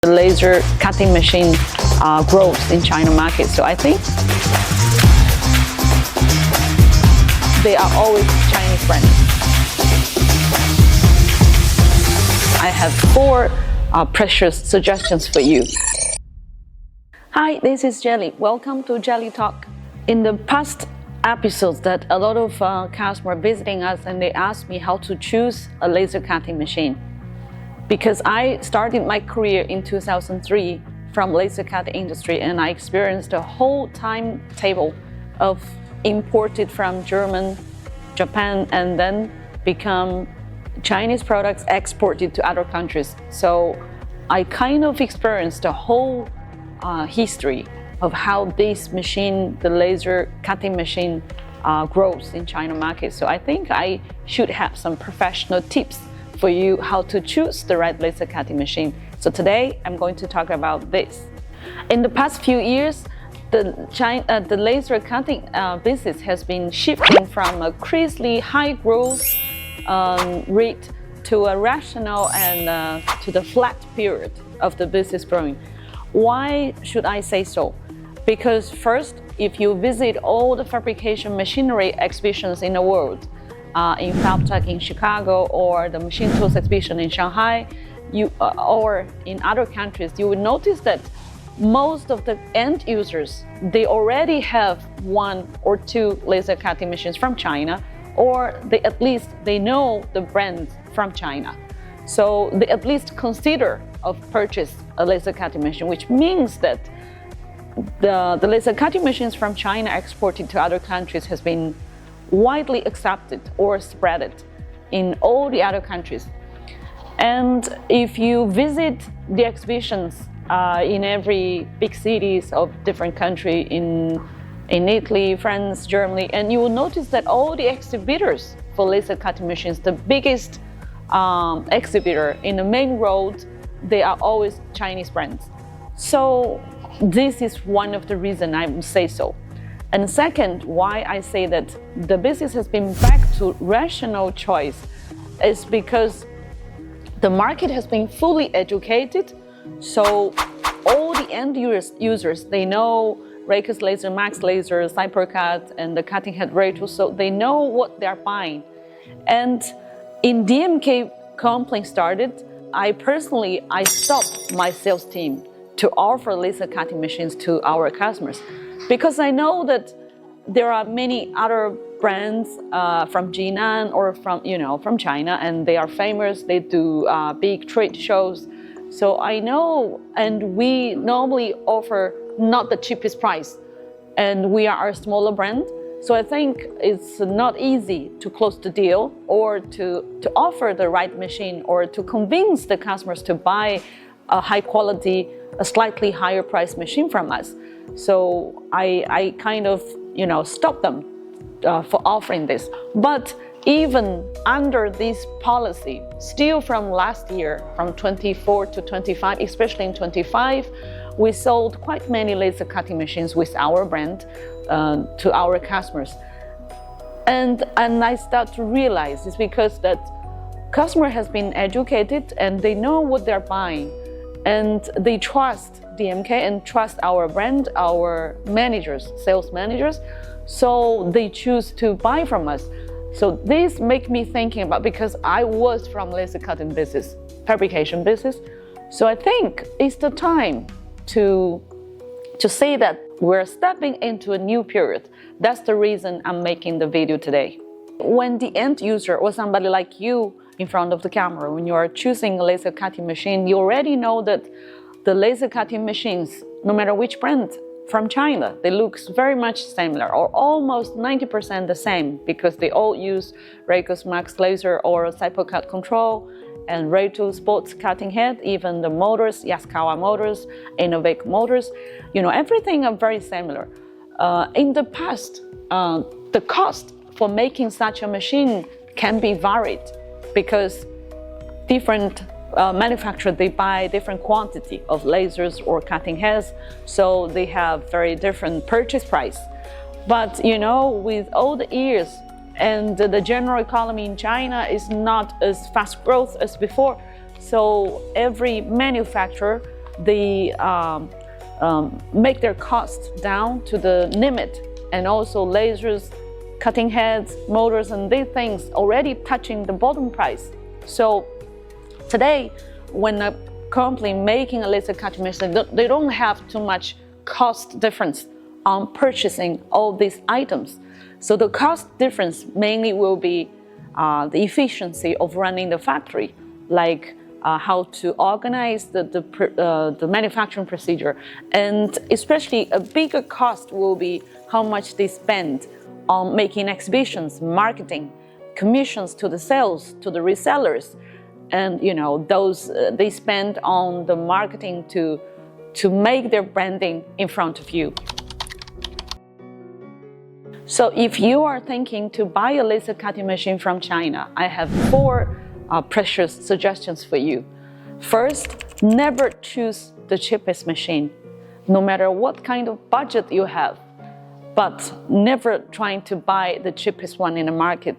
The laser cutting machine grows in China market. So I think they are always Chinese friends. I have 4 precious suggestions for you. Hi, this is Jally. Welcome to Jally Talk. In the past episodes that a lot of customers visiting us and they asked me how to choose a laser cutting machine. Because I started my career in 2003 from laser cutting industry, and I experienced a whole timetable of imported from German, Japan, and then become Chinese products exported to other countries. So I kind of experienced the whole history of how this machine, the laser cutting machine, grows in China market. So I think I should have some professional tips for you how to choose the right laser cutting machine. So today I'm going to talk about this. In the past few years, the laser cutting business has been shifting from a crazily high growth rate to a rational and to the flat period of the business growing. Why should I say so? Because first, if you visit all the fabrication machinery exhibitions in the world, in FabTech in Chicago or the machine tools exhibition in Shanghai, or in other countries, you will notice that most of the end users, they already have 1 or 2 laser cutting machines from China, or at least they know the brand from China. So they at least consider of purchase a laser cutting machine, which means that the laser cutting machines from China exported to other countries has been widely accepted or spread in all the other countries. And if you visit the exhibitions in every big cities of different countries in Italy, France, Germany, and you will notice that all the exhibitors for laser cutting machines, the biggest exhibitor in the main road, they are always Chinese brands. So this is one of the reasons I would say so. And second, why I say that the business has been back to rational choice is because the market has been fully educated. So all the end users, they know Raycus laser, Max laser, Cybercut, and the cutting head ray tool, so they know what they're buying. And in DMK complaint started, I stopped my sales team to offer laser cutting machines to our customers. Because I know that there are many other brands from Jinan or from China, and they are famous. They do big trade shows. So I know, and we normally offer not the cheapest price, and we are a smaller brand. So I think it's not easy to close the deal or to offer the right machine or to convince the customers to buy a high quality, a slightly higher price machine from us. So I kind of stop them for offering this. But even under this policy, still from last year, from 24 to 25, especially in 25, we sold quite many laser cutting machines with our brand to our customers. And I start to realize it's because that customer has been educated and they know what they're buying, and they trust DMK and trust our brand, our managers, sales managers, so they choose to buy from us. So this make me thinking about, because I was from laser cutting business, fabrication business, so I think it's the time to say that we're stepping into a new period. That's the reason I'm making the video today. When the end user or somebody like you in front of the camera, when you are choosing a laser cutting machine, you already know that the laser cutting machines, no matter which brand from China, they look very much similar or almost 90% the same, because they all use Raycus Max laser or Cybercut control and ray tool sports cutting head, even the motors, Yaskawa motors, Innovate motors, everything are very similar. In the past, the cost for making such a machine can be varied because different manufacturers, they buy different quantity of lasers or cutting heads, so they have very different purchase price. But with all the years and the general economy in China is not as fast growth as before, so every manufacturer they make their costs down to the limit, and also lasers, cutting heads, motors, and these things already touching the bottom price. So today, when a company making a laser cutting machine, they don't have too much cost difference on purchasing all these items. So the cost difference mainly will be the efficiency of running the factory, like how to organize the manufacturing procedure, and especially a bigger cost will be how much they spend on making exhibitions, marketing, commissions to the sales, to the resellers, and those they spend on the marketing to make their branding in front of you. So if you are thinking to buy a laser cutting machine from China, I have 4 precious suggestions for you. First, never choose the cheapest machine, no matter what kind of budget you have, but never trying to buy the cheapest one in the market.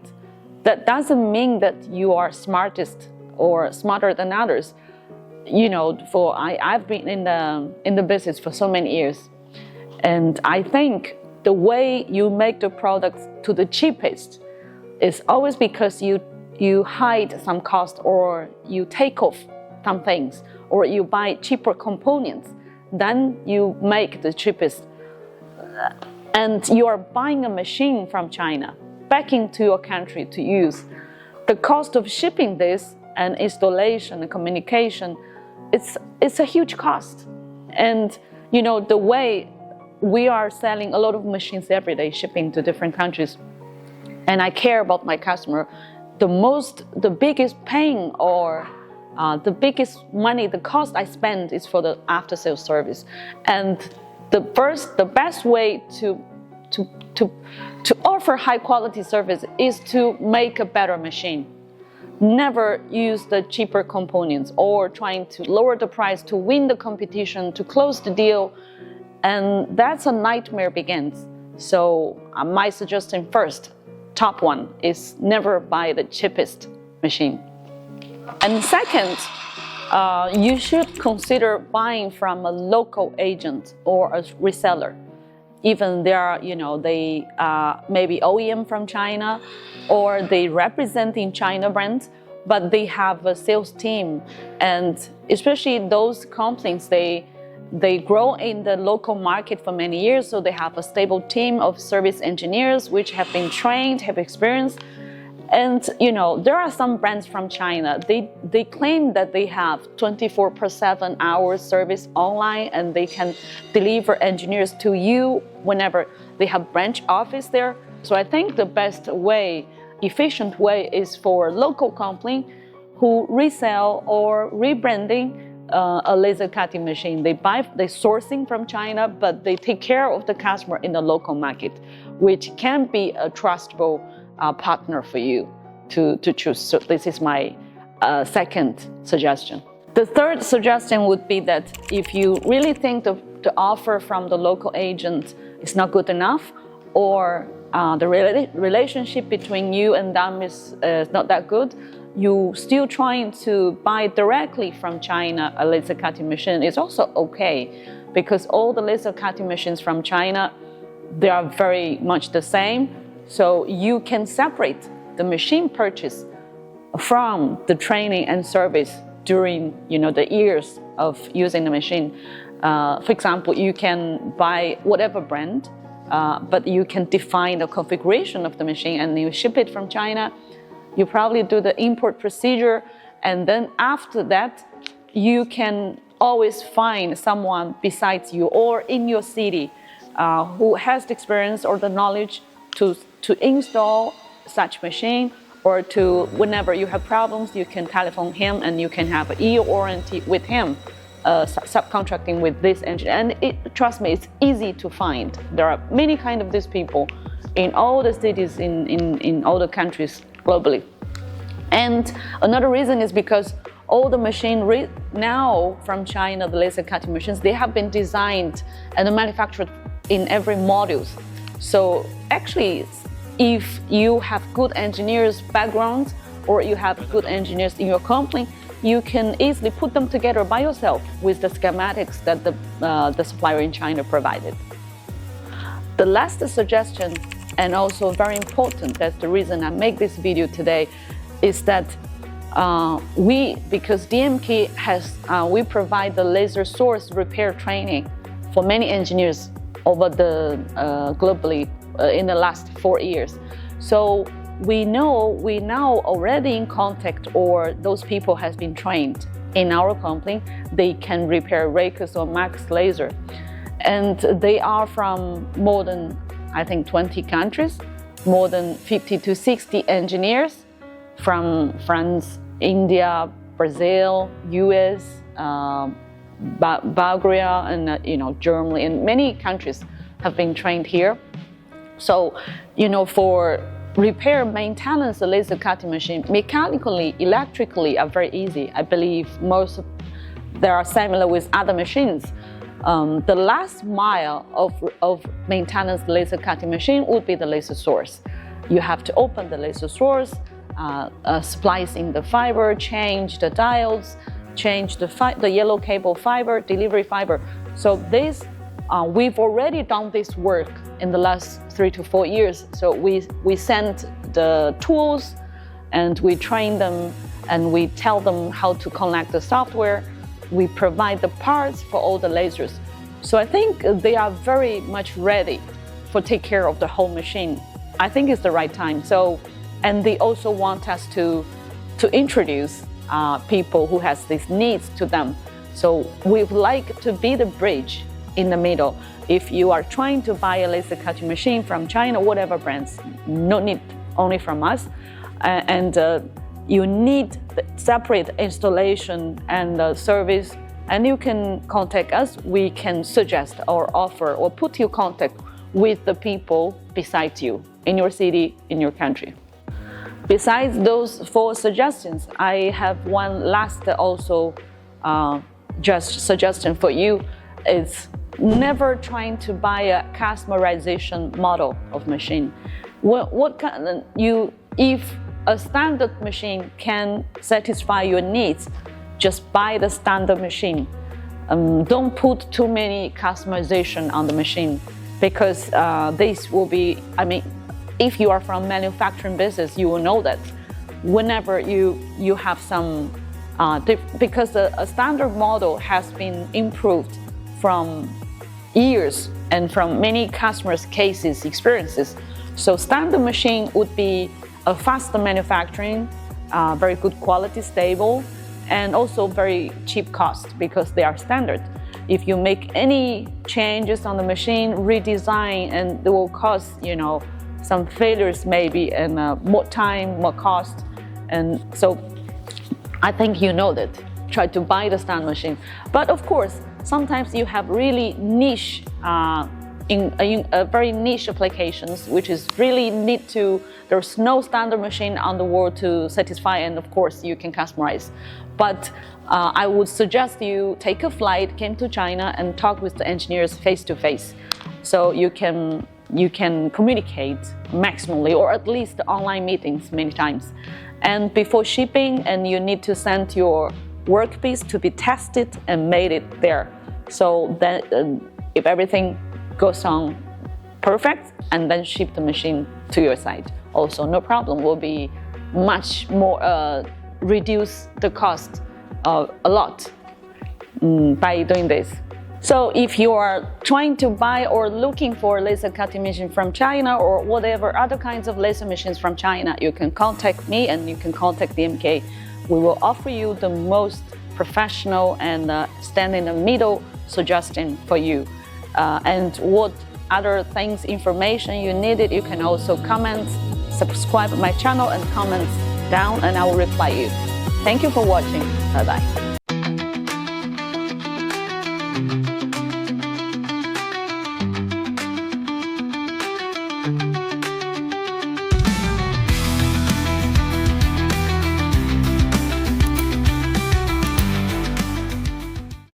That doesn't mean that you are smartest or smarter than others. I've been in the business for so many years, and I think the way you make the products to the cheapest is always because you hide some cost, or you take off some things, or you buy cheaper components, then you make the cheapest. And you are buying a machine from China back into your country to use. The cost of shipping this and installation and communication, it's a huge cost. And the way we are selling a lot of machines every day, shipping to different countries, and I care about my customer. The biggest pain or the biggest money, the cost I spend is for the after-sales service. And the best way to offer high-quality service is to make a better machine. Never use the cheaper components or trying to lower the price to win the competition, to close the deal, and that's a nightmare begins. So my suggestion first, top one, is never buy the cheapest machine. And second, you should consider buying from a local agent or a reseller. Even they maybe OEM from China, or they represent in China brands, but they have a sales team. And especially those companies, they grow in the local market for many years, so they have a stable team of service engineers which have been trained, have experience. And there are some brands from China, they claim that they have 24/7 hours service online, and they can deliver engineers to you whenever they have branch office there. So I think the best way, efficient way, is for a local company who resell or rebranding a laser cutting machine. They sourcing from China, but they take care of the customer in the local market, which can be a trustable partner for you to choose. So this is my second suggestion. The third suggestion would be that if you really think the offer from the local agent is not good enough, or the relationship between you and them is not that good, you still trying to buy directly from China a laser cutting machine is also okay, because all the laser cutting machines from China, they are very much the same. So you can separate the machine purchase from the training and service during the years of using the machine. For example, you can buy whatever brand, but you can define the configuration of the machine and you ship it from China. You probably do the import procedure, and then after that, you can always find someone besides you or in your city who has the experience or the knowledge to install such machine, or to, whenever you have problems, you can telephone him and you can have an year warranty with him, subcontracting with this engineer. And trust me, it's easy to find. There are many kind of these people in all the cities in all the countries globally. And another reason is because all the machine now from China, the laser cutting machines, they have been designed and manufactured in every modules. So actually, if you have good engineers background, or you have good engineers in your company, you can easily put them together by yourself with the schematics that the supplier in China provided. The last suggestion, and also very important, that's the reason I make this video today, is that because DMK we provide the laser source repair training for many engineers over the globally in the last 4 years. So we now already in contact, or those people have been trained in our company. They can repair Raycus or Max laser, and they are from more than, I think, 20 countries, more than 50 to 60 engineers from France, India, Brazil, US, Bulgaria, and Germany, and many countries have been trained here. So, for repair, maintenance, the laser cutting machine, mechanically, electrically are very easy. I believe they are similar with other machines. The last mile of maintenance laser cutting machine would be the laser source. You have to open the laser source, splice in the fiber, change the diodes, change the yellow cable fiber, delivery fiber. So this, we've already done this work in the last 3 to 4 years. So we send the tools and we train them and we tell them how to connect the software. We provide the parts for all the lasers. So I think they are very much ready for take care of the whole machine. I think it's the right time. So, and they also want us to introduce people who has these needs to them. So we would like to be the bridge in the middle. If you are trying to buy a laser cutting machine from China, whatever brands, no need only from us, and you need the separate installation and service, and you can contact us. We can suggest or offer or put you in contact with the people besides you in your city, in your country. Besides those 4 suggestions, I have one last also just suggestion for you. It's never trying to buy a customization model of machine. If a standard machine can satisfy your needs, just buy the standard machine. Don't put too many customization on the machine, because this will be, if you are from manufacturing business, you will know that whenever you have some, because a standard model has been improved from years and from many customers' cases, experiences. So standard machine would be a faster manufacturing, very good quality, stable, and also very cheap cost because they are standard. If you make any changes on the machine, redesign, and it will cost, some failures maybe, and more time, more cost. And so I think you know that. Try to buy the standard machine. But of course, sometimes you have really niche, very niche applications, which is really there's no standard machine on the world to satisfy, and of course you can customize. But I would suggest you take a flight, came to China, and talk with the engineers face to face. So you can communicate maximally, or at least online meetings many times. And before shipping, and you need to send your workpiece to be tested and made it there. So that if everything goes on perfect, and then ship the machine to your site, also no problem. Will be much more reduce the cost a lot by doing this. So if you are trying to buy or looking for a laser cutting machine from China or whatever other kinds of laser machines from China, you can contact me and you can contact DMK. We will offer you the most professional and stand in the middle suggestion for you. And what other things, information you needed, you can also comment, subscribe my channel and comment down, and I will reply you. Thank you for watching. Bye-bye.